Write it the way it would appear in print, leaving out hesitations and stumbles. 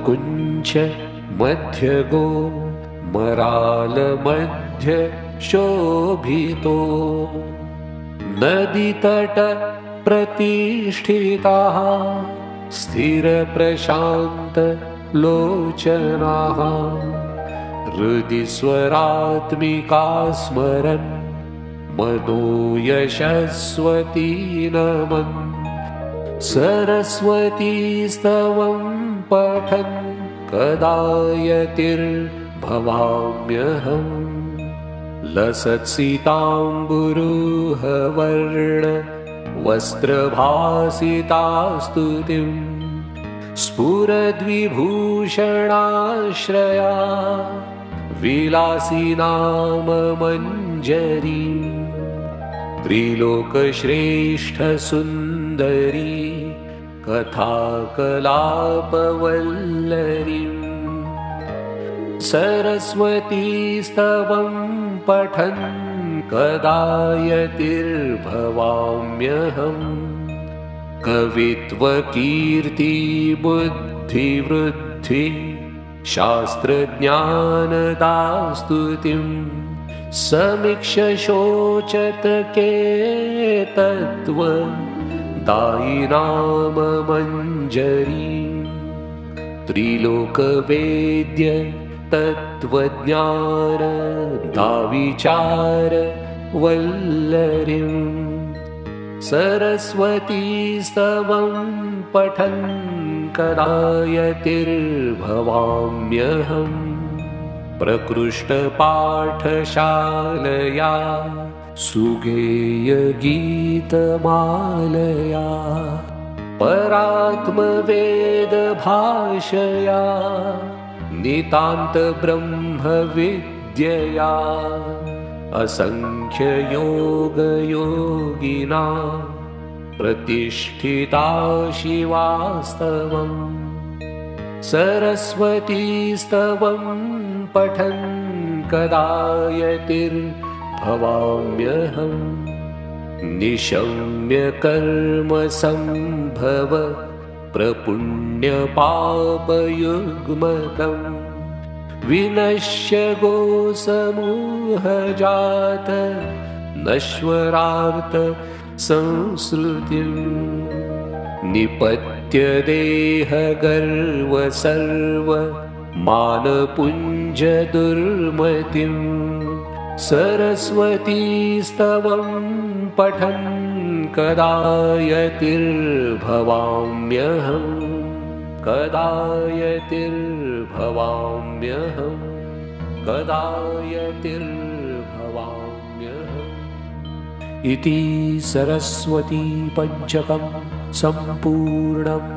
कुञ्च मध्यगो मरालमध्य शोभितो नदीतट प्रतिष्ठिताः स्थिरप्रशान्त लोचनाः हृदि स्वरात्मिका स्मरन् मनो यशस्वती नमन् सरस्वती स्तवं पठन् कदा यतिर्भवाम्यहम् लसत्सिताम्बुरुहवर्ण वस्त्रभासिता स्तुतिं स्फुरद्विभूषणाश्रया विलासी नाम मञ्जरी त्रिलोकश्रेष्ठ सुन्दरी कथाकलापवल्लरीम् सरस्वती स्तवं पठन् कदा यतिर्भवाम्यहम् कवित्वकीर्ति बुद्धिवृद्धि शास्त्रज्ञानदास्तुतिं समीक्ष्य शोचत केतत्व दायि नाम मञ्जरी त्रिलोकवेद्य तत्त्वज्ञान दाविचार वल्लरीम् सरस्वती स्तवं पठन् कदा यतिर्भवाम्यहम् प्रकृष्टपाठशालया सुगेयगीतमालया परात्मवेदभाषया नितान्तब्रह्मविद्यया असंख्ययोगयोगिना प्रतिष्ठिता शिवास्तवम् सरस्वती स्तवं पठन् कदा यतिर्भवाम्यहम् निशम्य कर्म संभव प्रपुण्यपापयुग्मकम् विनश्य गोसमूहजात नश्वरार्थ संसृतिं निपत्य देहगर्व सर्व मानपुञ्ज दुर्मतिं सरस्वती स्तवं पठन् कदा यतिर्भवाम्यहम् कदा यतिर्भवाम्यहम् कदा यतिर्भवाम्यहम् इति सरस्वती पञ्चकं सम्पूर्णम्।